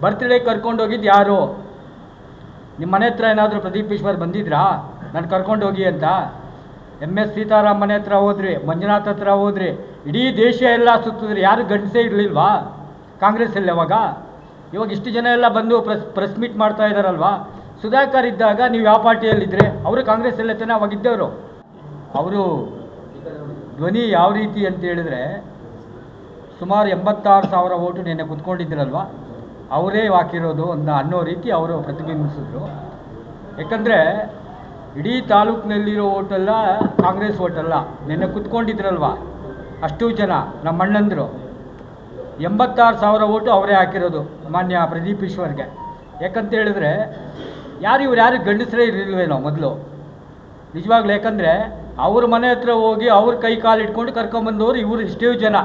Birthday ಕರ್ಕೊಂಡೋಗಿದ್ದು ಯಾರು? ನಿಮ್ಮ ಮನೆ ಹತ್ರ ಏನಾದರೂ ಪ್ರದೀಪ್ ಈಶ್ವರ್ ಬಂದಿದ್ರಾ ನಾನು ಕರ್ಕೊಂಡೋಗಿ ಅಂತ? MS ಸೀತಾರಾಮ್ ಮನೆ ಹತ್ರ ಹೋದ್ರಿ, ಮಂಜುನಾಥ್ ಹತ್ರ ಹೋದ್ರಿ, ಇಡೀ ದೇಶ ಎಲ್ಲ ಸುತ್ತಿದ್ರಿ, ಯಾರು ಗಂಡಸೇ ಇರಲಿಲ್ವಾ ಕಾಂಗ್ರೆಸ್ಸಲ್ಲಿ? ಇವಾಗ ಇಷ್ಟು ಜನ ಎಲ್ಲ ಬಂದು ಪ್ರೆಸ್ ಮೀಟ್ ಮಾಡ್ತಾ ಇದ್ದಾರಲ್ವಾ? ಸುಧಾಕರ್ ಇದ್ದಾಗ ನೀವು ಯಾವ ಪಾರ್ಟಿಯಲ್ಲಿದ್ದರೆ? ಅವರು ಕಾಂಗ್ರೆಸ್ಸಲ್ಲೇ ತಾನೇ ಅವಾಗಿದ್ದವರು. ಅವರು ಧ್ವನಿ ಯಾವ ರೀತಿ ಅಂತ ಹೇಳಿದ್ರೆ, ಸುಮಾರು 86,000 ಓಟು ನೆನ್ನೆ ಕುತ್ಕೊಂಡಿದ್ರಲ್ವ, ಅವರೇ ಹಾಕಿರೋದು ಅನ್ನೋ ರೀತಿ ಅವರು ಪ್ರತಿಬಿಂಬಿಸಿದ್ರು. ಯಾಕಂದರೆ ಇಡೀ ತಾಲೂಕಿನಲ್ಲಿರೋ ಓಟೆಲ್ಲ ಕಾಂಗ್ರೆಸ್ ಓಟಲ್ಲ, ನೆನ್ನೆ ಕುತ್ಕೊಂಡಿದ್ರಲ್ವ ಅಷ್ಟು ಜನ ನಮ್ಮ ಅಣ್ಣಂದರು, 86,000 ಓಟು ಅವರೇ ಹಾಕಿರೋದು ಮಾನ್ಯ ಪ್ರದೀಪ್ ಈಶ್ವರ್ಗೆ. ಯಾಕಂತ ಹೇಳಿದ್ರೆ ಯಾರು ಗಂಡಸರೇ ಇರಲಿಲ್ವೇನೋ ಮೊದಲು ನಿಜವಾಗ್ಲೂ. ಯಾಕಂದರೆ ಅವ್ರ ಮನೆ ಹತ್ರ ಹೋಗಿ ಅವ್ರ ಕೈ ಕಾಲು ಇಟ್ಕೊಂಡು ಕರ್ಕೊಂಬಂದವರು ಇವರು ಇಷ್ಟೇ ಜನ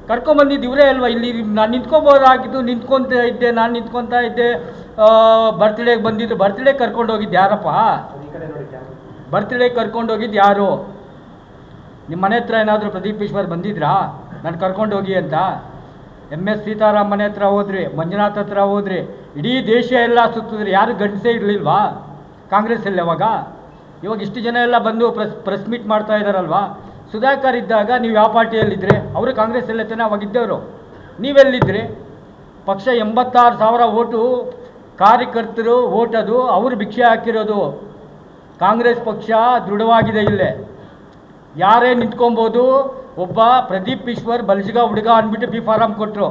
ಕರ್ಕೊಂಬಂದಿದ್ದು ಇವರೇ ಅಲ್ವಾ? ಇಲ್ಲಿ ನಾನು ನಿಂತ್ಕೊಬೋದಾಗಿದ್ದು, ನಾನು ನಿಂತ್ಕೊತಾ ಇದ್ದೆ. ಬರ್ತ್ಡೇಗೆ ಬಂದಿದ್ದು, ಬರ್ತ್ಡೇ ಕರ್ಕೊಂಡೋಗಿದ್ದು ಯಾರಪ್ಪ? ಬರ್ತ್ಡೇ ಕರ್ಕೊಂಡೋಗಿದ್ದು ಯಾರು? ನಿಮ್ಮ ಮನೆ ಹತ್ರ ಏನಾದರೂ ಪ್ರದೀಪ್ ಈಶ್ವರ್ ಬಂದಿದ್ರಾ ನಾನು ಕರ್ಕೊಂಡೋಗಿ ಅಂತ? MS ಸೀತಾರಾಮ್ ಮನೆ ಹತ್ರ ಹೋದ್ರಿ, ಮಂಜುನಾಥ್ ಹತ್ರ ಹೋದ್ರಿ, ಇಡೀ ದೇಶ ಎಲ್ಲ ಸುತ್ತಿದ್ರಿ, ಯಾರು ಗಂಡಸೇ ಇರಲಿಲ್ವಾ ಕಾಂಗ್ರೆಸ್ಸಲ್ಲಿ? ಇವಾಗ ಇಷ್ಟು ಜನ ಎಲ್ಲ ಬಂದು ಪ್ರೆಸ್ ಮೀಟ್ ಮಾಡ್ತಾ ಇದ್ದಾರಲ್ವಾ? ಸುಧಾಕರ್ ಇದ್ದಾಗ ನೀವು ಯಾವ ಪಾರ್ಟಿಯಲ್ಲಿದ್ದರೆ? ಅವರು ಕಾಂಗ್ರೆಸ್ಸಲ್ಲೇ ತಾನೇ ಅವಾಗಿದ್ದವರು. ನೀವೆಲ್ಲಿದ್ದರೆ? ಪಕ್ಷ 86,000 ಓಟು ಕಾರ್ಯಕರ್ತರು ಓಟದು, ಅವರು ಭಿಕ್ಷೆ ಹಾಕಿರೋದು. ಕಾಂಗ್ರೆಸ್ ಪಕ್ಷ ದೃಢವಾಗಿದೆ. ಇಲ್ಲೇ ಯಾರೇ ನಿಂತ್ಕೊಬೋದು. ಒಬ್ಬ ಪ್ರದೀಪ್ ಈಶ್ವರ್ ಬಲಿಜಗ ಹುಡುಗ ಅಂದ್ಬಿಟ್ಟು ಬಿ ಫಾರಂ ಕೊಟ್ಟರು.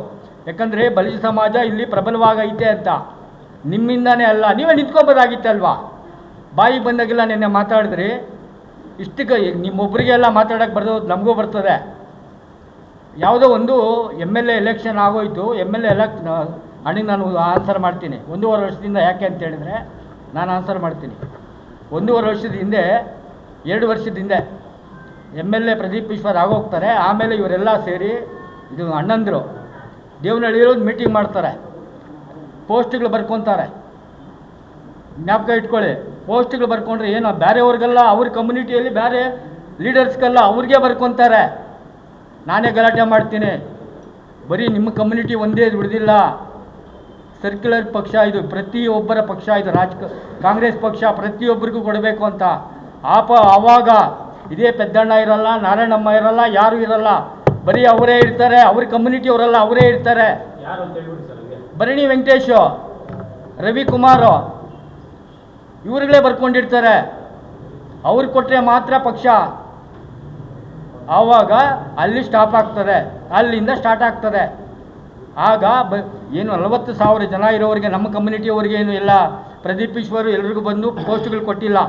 ಯಾಕಂದರೆ ಬಲಿಜ ಸಮಾಜ ಇಲ್ಲಿ ಪ್ರಬಲವಾಗೈತೆ ಅಂತ. ನಿಮ್ಮಿಂದನೇ ಅಲ್ಲ, ನೀವೇ ನಿಂತ್ಕೊಬೋದಾಗಿತ್ತಲ್ವಾ? ಬಾಯಿ ಬಂದಾಗೆಲ್ಲ ನೆನ್ನೆ ಮಾತಾಡಿದ್ರಿ. ಇಷ್ಟಕ್ಕೆ ನಿಮ್ಮೊಬ್ಬರಿಗೆಲ್ಲ ಮಾತಾಡೋಕ್ಕೆ ಬರೋದು ನಮಗೂ ಬರ್ತದೆ. ಯಾವುದೋ ಒಂದು MLA ಎಲೆಕ್ಷನ್ ಆಗೋಯ್ತು. MLA ಅಣ್ಣಿಗೆ ನಾನು ಆನ್ಸರ್ ಮಾಡ್ತೀನಿ. 1.5 ವರ್ಷದಿಂದ. ಯಾಕೆ ಅಂತ ಹೇಳಿದ್ರೆ ನಾನು ಆನ್ಸರ್ ಮಾಡ್ತೀನಿ. 1.5 ವರ್ಷದ ಹಿಂದೆ, 2 ವರ್ಷದ ಹಿಂದೆ MLA ಪ್ರದೀಪ್ ಈಶ್ವರ್ ಆಗೋಗ್ತಾರೆ. ಆಮೇಲೆ ಇವರೆಲ್ಲ ಸೇರಿ ಇದು ಅಣ್ಣಂದರು ದೇವನಹಳ್ಳಿಯಲ್ಲಿ ಮೀಟಿಂಗ್ ಮಾಡ್ತಾರೆ, ಪೋಸ್ಟ್ಗಳು ಬರ್ಕೊತಾರೆ. ಜ್ಞಾಪಕ ಇಟ್ಕೊಳ್ಳಿ, ಪೋಸ್ಟ್ಗಳು ಬರ್ಕೊಂಡ್ರೆ ಏನೋ ಬೇರೆಯವ್ರಿಗೆಲ್ಲ, ಅವ್ರ ಕಮ್ಯುನಿಟಿಯಲ್ಲಿ ಬೇರೆ ಲೀಡರ್ಸ್ಗೆಲ್ಲ ಅವ್ರಿಗೆ ಬರ್ಕೊತಾರೆ. ನಾನೇ ಗಲಾಟೆ ಮಾಡ್ತೀನಿ, ಬರೀ ನಿಮ್ಮ ಕಮ್ಯುನಿಟಿ ಒಂದೇ ಉಳಿದಿಲ್ಲ. ಸರ್ಕ್ಯುಲರ್ ಪಕ್ಷ ಇದು, ಪ್ರತಿಯೊಬ್ಬರ ಪಕ್ಷ ಇದು. ಕಾಂಗ್ರೆಸ್ ಪಕ್ಷ ಪ್ರತಿಯೊಬ್ಬರಿಗೂ ಕೊಡಬೇಕು ಅಂತ. ಆವಾಗ ಇದೇ ಪೆದ್ದಣ್ಣ ಇರಲ್ಲ, ನಾರಾಯಣಮ್ಮ ಇರಲ್ಲ, ಯಾರೂ ಇರಲ್ಲ, ಬರೀ ಅವರೇ ಇರ್ತಾರೆ. ಅವ್ರ ಕಮ್ಯುನಿಟಿ ಅವರಲ್ಲ, ಅವರೇ ಇರ್ತಾರೆ. ಭರಣಿ ವೆಂಕಟೇಶು, ರವಿಕುಮಾರು, ಇವ್ರುಗಳೇ ಬರ್ಕೊಂಡಿರ್ತಾರೆ. ಅವ್ರು ಕೊಟ್ಟರೆ ಮಾತ್ರ ಪಕ್ಷ. ಆವಾಗ ಅಲ್ಲಿ ಸ್ಟಾಪ್ ಆಗ್ತದೆ, ಅಲ್ಲಿಂದ ಸ್ಟಾರ್ಟ್ ಆಗ್ತದೆ. ಆಗ ಏನು 40,000 ಜನ ಇರೋರಿಗೆ, ನಮ್ಮ ಕಮ್ಯುನಿಟಿಯವ್ರಿಗೆ ಏನು ಎಲ್ಲ ಪ್ರದೀಪ್ ಈಶ್ವರು ಎಲ್ರಿಗೂ ಬಂದು ಪೋಸ್ಟ್ಗಳು ಕೊಟ್ಟಿಲ್ಲ.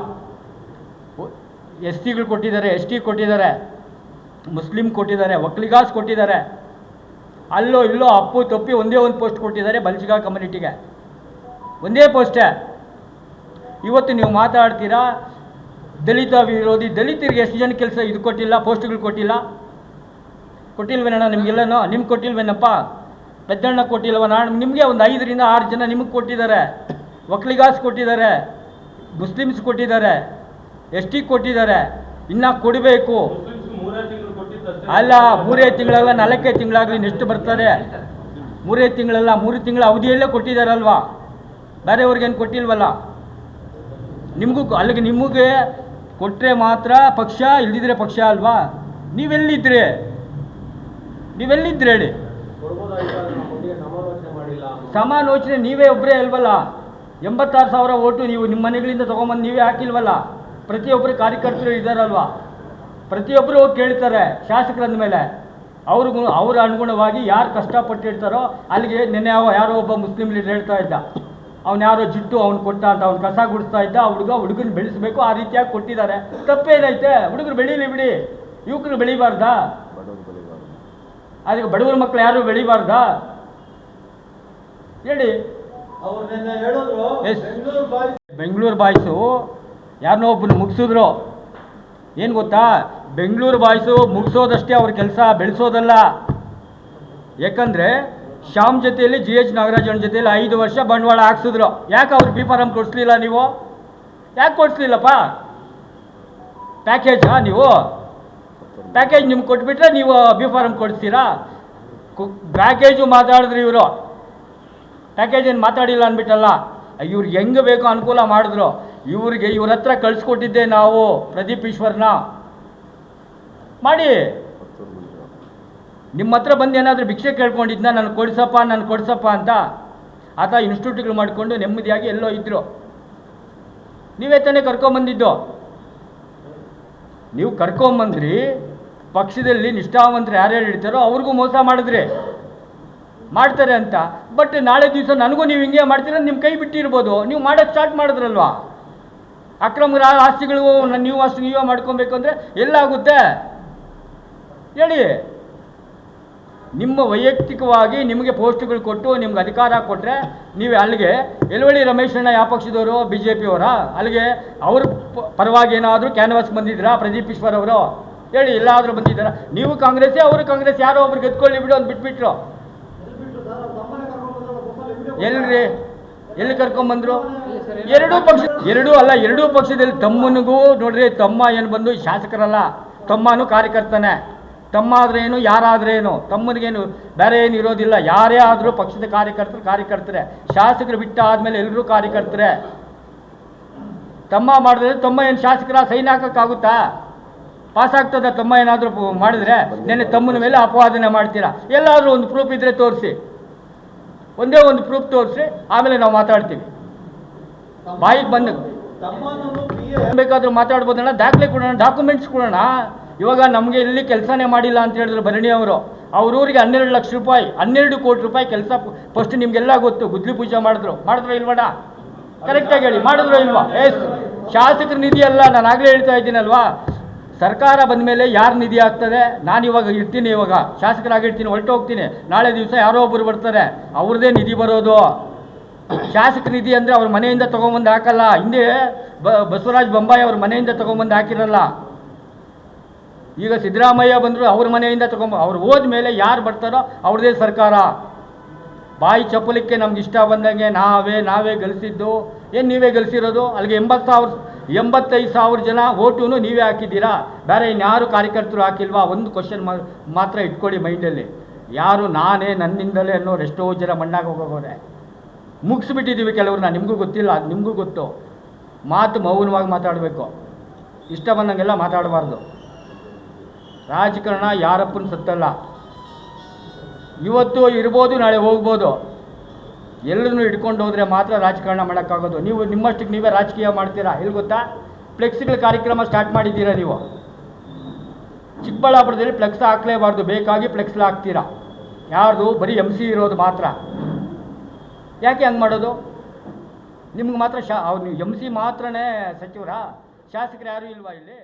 SCಗಳು ಕೊಟ್ಟಿದ್ದಾರೆ, ST ಕೊಟ್ಟಿದ್ದಾರೆ, ಮುಸ್ಲಿಂ ಕೊಟ್ಟಿದ್ದಾರೆ, ಒಕ್ಕಲಿಗಾಸ್ ಕೊಟ್ಟಿದ್ದಾರೆ. ಅಲ್ಲೋ ಇಲ್ಲೋ ಅಪ್ಪು ತಪ್ಪಿ ಒಂದೇ ಒಂದು ಪೋಸ್ಟ್ ಕೊಟ್ಟಿದ್ದಾರೆ ಬಲ್ಜಿಗ ಕಮ್ಯುನಿಟಿಗೆ, ಒಂದೇ ಪೋಸ್ಟೇ. ಇವತ್ತು ನೀವು ಮಾತಾಡ್ತೀರಾ ದಲಿತ ವಿರೋಧಿ. ದಲಿತರಿಗೆ ಎಷ್ಟು ಜನ ಕೆಲಸ ಇದು ಕೊಟ್ಟಿಲ್ಲ, ಪೋಸ್ಟ್ಗಳು ಕೊಟ್ಟಿಲ್ವೇನಣ್ಣ? ನಿಮಗೆಲ್ಲನೋ ನಿಮ್ಗೆ ಕೊಟ್ಟಿಲ್ವೇನಪ್ಪ? ಪೆದ್ದಣ್ಣ ಕೊಟ್ಟಿಲ್ವ? ನಿಮಗೆ ಒಂದು 5 ರಿಂದ 6 ಜನ ನಿಮಗೆ ಕೊಟ್ಟಿದ್ದಾರೆ. ಒಕ್ಕಲಿಗಾಸ್ ಕೊಟ್ಟಿದ್ದಾರೆ, ಮುಸ್ಲಿಮ್ಸ್ ಕೊಟ್ಟಿದ್ದಾರೆ, ST ಕೊಟ್ಟಿದ್ದಾರೆ. ಇನ್ನು ಕೊಡಬೇಕು. ಅಲ್ಲ, 3 ತಿಂಗಳಲ್ಲ, 4 ತಿಂಗಳಾಗಲಿ, ನೆಕ್ಸ್ಟ್ ಬರ್ತಾರೆ. 3 ತಿಂಗಳಲ್ಲ, 3 ತಿಂಗಳ ಅವಧಿಯಲ್ಲೇ ಕೊಟ್ಟಿದ್ದಾರಲ್ವಾ? ಬೇರೆಯವ್ರಿಗೇನು ಕೊಟ್ಟಿಲ್ವಲ್ಲ? ನಿಮಗೂ ಅಲ್ಲಿಗೆ ನಿಮಗೆ ಕೊಟ್ಟರೆ ಮಾತ್ರ ಪಕ್ಷ, ಇಲ್ದಿದ್ರೆ ಪಕ್ಷ ಅಲ್ವಾ? ನೀವೆಲ್ಲಿದ್ದರೆ ಹೇಳಿ? ಸಮಾಲೋಚನೆ ನೀವೇ ಒಬ್ಬರೇ ಅಲ್ವಲ್ಲ? 86,000 ಓಟು ನೀವು ನಿಮ್ಮ ಮನೆಗಳಿಂದ ತೊಗೊಂಬಂದು ನೀವೇ ಹಾಕಿಲ್ವಲ್ಲ? ಪ್ರತಿಯೊಬ್ಬರು ಕಾರ್ಯಕರ್ತರು ಇದ್ದಾರಲ್ವ? ಪ್ರತಿಯೊಬ್ಬರು ಹೋಗಿ ಕೇಳ್ತಾರೆ ಶಾಸಕರಂದ ಮೇಲೆ. ಅವ್ರ ಅನುಗುಣವಾಗಿ ಯಾರು ಕಷ್ಟಪಟ್ಟಿರ್ತಾರೋ ಅಲ್ಲಿಗೆ. ನೆನ್ನೆ ಯಾರೋ ಒಬ್ಬ ಮುಸ್ಲಿಂ ಲೀಡರ್ ಹೇಳ್ತಾ ಇದ್ದ, ಅವ್ನು ಯಾರೋ ಜಿಟ್ಟು ಅವ್ನು ಕೊಟ್ಟ ಅಂತ, ಅವ್ನು ಕಸ ಗುಡಿಸ್ತಾ ಇದ್ದ. ಹುಡುಗನ ಬೆಳೆಸಬೇಕು, ಆ ರೀತಿಯಾಗಿ ಕೊಟ್ಟಿದ್ದಾರೆ. ತಪ್ಪೇನೈತೆ? ಹುಡುಗರು ಬೆಳೀಲಿ ಬಿಡಿ, ಯುವಕರು ಬೆಳಿಬಾರ್ದಾ? ಅದಕ್ಕೆ ಬಡವರ ಮಕ್ಕಳು ಯಾರು ಬೆಳಿಬಾರ್ದಾ ಹೇಳಿ? ಬೆಂಗಳೂರು ಬಾಯ್ಸು ಯಾರನ್ನೋ ಒಬ್ಬನು ಮುಗಿಸಿದ್ರು. ಏನು ಗೊತ್ತಾ? ಬೆಂಗಳೂರು ಬಾಯ್ಸು ಮುಗಿಸೋದಷ್ಟೇ ಅವ್ರ ಕೆಲಸ, ಬೆಳೆಸೋದಲ್ಲ. ಯಾಕಂದರೆ ಶ್ಯಾಮ್ ಜೊತೆಯಲ್ಲಿ GH ನಾಗರಾಜನ್ ಜೊತೆಯಲ್ಲಿ 5 ವರ್ಷ ಬಂಡವಾಳ ಹಾಕ್ಸಿದ್ರು. ಯಾಕೆ ಅವ್ರು ಬಿ ಫಾರಂ ಕೊಡಿಸ್ಲಿಲ್ಲ? ನೀವು ಯಾಕೆ ಕೊಡಿಸ್ಲಿಲ್ಲಪ್ಪ? ಪ್ಯಾಕೇಜಾ? ನೀವು ಪ್ಯಾಕೇಜ್ ನಿಮ್ಗೆ ಕೊಟ್ಬಿಟ್ರೆ ನೀವು ಬಿ ಫಾರಂ ಕೊಡಿಸ್ತೀರಾ? ಪ್ಯಾಕೇಜು ಮಾತಾಡಿದ್ರು ಇವರು. ಪ್ಯಾಕೇಜ್ ಏನು ಮಾತಾಡಿಲ್ಲ ಅಂದ್ಬಿಟ್ಟಲ್ಲ. ಇವ್ರಿಗೆ ಹೆಂಗೆ ಬೇಕೋ ಅನುಕೂಲ ಮಾಡಿದ್ರು. ಇವ್ರ ಹತ್ರ ಕಳಿಸ್ಕೊಟ್ಟಿದ್ದೆ ನಾವು ಪ್ರದೀಪ್ ಈಶ್ವರ್ನ. ಮಾಡಿ ನಿಮ್ಮ ಹತ್ರ ಬಂದು ಏನಾದರೂ ಭಿಕ್ಷೆ ಕೇಳ್ಕೊಂಡಿದ್ನ ನಾನು ಕೊಡ್ಸಪ್ಪ ಅಂತ. ಆತ ಇನ್ಸ್ಟಿಟ್ಯೂಟ್ಗಳು ಮಾಡಿಕೊಂಡು ನೆಮ್ಮದಿಯಾಗಿ ಎಲ್ಲೋ ಇದ್ದರು. ನೀವೇ ತಾನೇ ಕರ್ಕೊಂಬಂದಿದ್ದು. ನೀವು ಕರ್ಕೊಂಬಂದ್ರಿ, ಪಕ್ಷದಲ್ಲಿ ನಿಷ್ಠಾವಂತರು ಯಾರ್ಯಾರು ಇರ್ತಾರೋ ಅವ್ರಿಗೂ ಮೋಸ ಮಾಡಿದ್ರಿ, ಮಾಡ್ತಾರೆ ಅಂತ. ಬಟ್ ನಾಳೆ ದಿವಸ ನನಗೂ ನೀವು ಹಿಂಗೆ ಮಾಡ್ತೀರ, ನಿಮ್ಮ ಕೈ ಬಿಟ್ಟಿರ್ಬೋದು. ನೀವು ಮಾಡೋಕ್ಕೆ ಸ್ಟಾರ್ಟ್ ಮಾಡಿದ್ರಲ್ವಾ. ಅಕ್ರಮ ಆಸ್ತಿಗಳು ನೀವು ಅಷ್ಟು ನೀವೇ ಮಾಡ್ಕೊಬೇಕು ಅಂದರೆ ಎಲ್ಲಾಗುತ್ತೆ ಹೇಳಿ. ನಿಮ್ಮ ವೈಯಕ್ತಿಕವಾಗಿ ನಿಮಗೆ ಪೋಸ್ಟ್ಗಳು ಕೊಟ್ಟು ನಿಮ್ಗೆ ಅಧಿಕಾರ ಕೊಟ್ಟರೆ ನೀವು ಅಲ್ಲಿಗೆ ಯಲವಳ್ಳಿ ರಮೇಶಣ್ಣ ಯಾವ ಪಕ್ಷದವರು? ಬಿ ಜೆ ಪಿಯವರ? ಅಲ್ಲಿಗೆ ಅವ್ರ ಪರವಾಗಿ ಏನಾದರೂ ಕ್ಯಾನ್ವಾಸ್ಗೆ ಬಂದಿದ್ದೀರಾ? ಪ್ರದೀಪ್ ಈಶ್ವರ್ ಅವರು ಹೇಳಿ, ಎಲ್ಲಾದರೂ ಬಂದಿದ್ದಾರಾ? ನೀವು ಕಾಂಗ್ರೆಸ್ಸೇ, ಅವರು ಕಾಂಗ್ರೆಸ್, ಯಾರೋ ಒಬ್ರು ಗೆದ್ಕೊಳ್ಳಿ ಬಿಡು ಅಂತ ಬಿಟ್ಬಿಟ್ರು. ಎಲ್ಲಿ ಕರ್ಕೊಂಬಂದರು? ಎರಡೂ ಪಕ್ಷದಲ್ಲಿ ತಮ್ಮನಿಗೂ ನೋಡ್ರಿ, ತಮ್ಮ ಏನು ಬಂದು ಶಾಸಕರಲ್ಲ, ತಮ್ಮನೂ ಕಾರ್ಯಕರ್ತನೇ. ತಮ್ಮ ಆದ್ರೇನು, ಯಾರಾದ್ರೇನು, ತಮ್ಮನಿಗೇನು ಬೇರೆ ಏನು ಇರೋದಿಲ್ಲ. ಯಾರೇ ಆದರೂ ಪಕ್ಷದ ಕಾರ್ಯಕರ್ತರೆ. ಶಾಸಕರು ಬಿಟ್ಟ ಆದಮೇಲೆ ಎಲ್ಲರೂ ಕಾರ್ಯಕರ್ತರೆ. ತಮ್ಮ ಮಾಡಿದ್ರೆ ತಮ್ಮ ಏನು ಶಾಸಕರ ಸೈನ್ ಹಾಕೋಕ್ಕಾಗುತ್ತಾ? ಪಾಸ್ ಆಗ್ತದ? ತಮ್ಮ ಏನಾದರೂ ಮಾಡಿದ್ರೆ ನೆನ್ನೆ ತಮ್ಮನ ಮೇಲೆ ಅಪವಾದನೆ ಮಾಡ್ತೀರಾ? ಎಲ್ಲಾದರೂ ಒಂದು ಪ್ರೂಫ್ ಇದ್ದರೆ ತೋರಿಸಿ, ಒಂದೇ ಒಂದು ಪ್ರೂಫ್ ತೋರಿಸಿ, ಆಮೇಲೆ ನಾವು ಮಾತಾಡ್ತೀವಿ. ಬಾಯಿಗೆ ಬಂದ ಬೇಕಾದರೂ ಮಾತಾಡ್ಬೋದಣ್ಣ, ದಾಖಲೆ ಕೊಡೋಣ, ಡಾಕ್ಯುಮೆಂಟ್ಸ್ ಕೊಡೋಣ. ಇವಾಗ ನಮಗೆ ಇಲ್ಲಿ ಕೆಲಸನೇ ಮಾಡಿಲ್ಲ ಅಂತ ಹೇಳಿದ್ರು ಭರಣಿ ಅವರು. ಅವ್ರೂರಿಗೆ 12 ಲಕ್ಷ ರೂಪಾಯಿ, 12 ಕೋಟಿ ರೂಪಾಯಿ ಕೆಲಸ. ಫಸ್ಟ್ ನಿಮಗೆಲ್ಲ ಗೊತ್ತು, ಗುದ್ಲಿ ಪೂಜೆ ಮಾಡಿದ್ರು ಇಲ್ವಡ? ಕರೆಕ್ಟಾಗಿ ಹೇಳಿ, ಮಾಡಿದ್ರು ಇಲ್ವಾ? ಶಾಸಕರ ನಿಧಿ ಅಲ್ಲ, ನಾನು ಆಗಲೇ ಹೇಳ್ತಾ ಇದ್ದೀನಲ್ವಾ. ಸರ್ಕಾರ ಬಂದ ಮೇಲೆ ಯಾರು ನಿಧಿ ಆಗ್ತದೆ? ನಾನು ಇವಾಗ ಇರ್ತೀನಿ, ಇವಾಗ ಶಾಸಕರಾಗಿರ್ತೀನಿ, ಹೊರಟೋಗ್ತೀನಿ. ನಾಳೆ ದಿವಸ ಯಾರೋ ಒಬ್ಬರು ಬರ್ತಾರೆ, ಅವ್ರದ್ದೇ ನಿಧಿ ಬರೋದು. ಶಾಸಕ ನಿಧಿ ಅಂದರೆ ಅವ್ರ ಮನೆಯಿಂದ ತೊಗೊಂಬಂದು ಹಾಕಲ್ಲ. ಹಿಂದೆ ಬಸವರಾಜ ಬೊಮ್ಮಾಯಿ ಅವ್ರ ಮನೆಯಿಂದ ತೊಗೊಂಬಂದು ಹಾಕಿರಲ್ಲ. ಈಗ ಸಿದ್ದರಾಮಯ್ಯ ಬಂದರು, ಅವ್ರ ಮನೆಯಿಂದ ಅವ್ರು ಹೋದ್ಮೇಲೆ ಯಾರು ಬರ್ತಾರೋ ಅವ್ರದ್ದೇ ಸರ್ಕಾರ. ಬಾಯಿ ಚಪ್ಪಲಿಕ್ಕೆ ನಮ್ಗೆ ಇಷ್ಟ ಬಂದಂಗೆ ನಾವೇ ಗಳಿಸಿದ್ದು. ಏನು ನೀವೇ ಗಳಿಸಿರೋದು? ಅಲ್ಲಿಗೆ 85,000 ಜನ ಓಟು ನೀವೇ ಹಾಕಿದ್ದೀರಾ, ಬೇರೆ ಇನ್ಯಾರು ಕಾರ್ಯಕರ್ತರು ಹಾಕಿಲ್ವಾ? ಒಂದು ಕ್ವಶನ್ ಮಾತ್ರ ಇಟ್ಕೊಳ್ಳಿ ಮೈಂಡಲ್ಲಿ. ಯಾರು ನಾನೇ ನನ್ನಿಂದಲೇ ಅನ್ನೋರು ಎಷ್ಟೋ ಜನ ಮಣ್ಣಾಗಿ ಹೋಗೋರೆ. ಮುಗಿಸ್ಬಿಟ್ಟಿದ್ದೀವಿ ಕೆಲವ್ರನ್ನ, ನಿಮಗೂ ಗೊತ್ತಿಲ್ಲ, ಅದು ನಿಮಗೂ ಗೊತ್ತು. ಮಾತು ಮೌನವಾಗಿ ಮಾತಾಡಬೇಕು, ಇಷ್ಟ ಬಂದಂಗೆಲ್ಲ ಮಾತಾಡಬಾರ್ದು. ರಾಜಕಾರಣ ಯಾರಪ್ಪನ ಸತ್ತಲ್ಲ. ಇವತ್ತು ಇರ್ಬೋದು, ನಾಳೆ ಹೋಗ್ಬೋದು. ಎಲ್ಲರನ್ನೂ ಹಿಡ್ಕೊಂಡು ಹೋದರೆ ಮಾತ್ರ ರಾಜಕಾರಣ ಮಾಡೋಕ್ಕಾಗೋದು. ನೀವು ನಿಮ್ಮಷ್ಟಕ್ಕೆ ನೀವೇ ರಾಜಕೀಯ ಮಾಡ್ತೀರಾ. ಎಲ್ಲಿ ಗೊತ್ತಾ? ಫ್ಲೆಕ್ಸ್ಗಳ ಕಾರ್ಯಕ್ರಮ ಸ್ಟಾರ್ಟ್ ಮಾಡಿದ್ದೀರಾ ನೀವು. ಚಿಕ್ಕಬಳ್ಳಾಪುರದಲ್ಲಿ ಫ್ಲೆಕ್ಸ್ ಹಾಕಲೇಬಾರ್ದು, ಬೇಕಾಗಿ ಫ್ಲೆಕ್ಸ್ ಹಾಕ್ತೀರಾ. ಯಾರ್ದು? ಬರೀ MC ಇರೋದು ಮಾತ್ರ. ಯಾಕೆ ಹಂಗೆ ಮಾಡೋದು? ನಿಮ್ಗೆ ಮಾತ್ರ MC ಮಾತ್ರನೇ ಸಚಿವರಾ? ಶಾಸಕರು ಯಾರೂ ಇಲ್ವಾ ಇಲ್ಲಿ?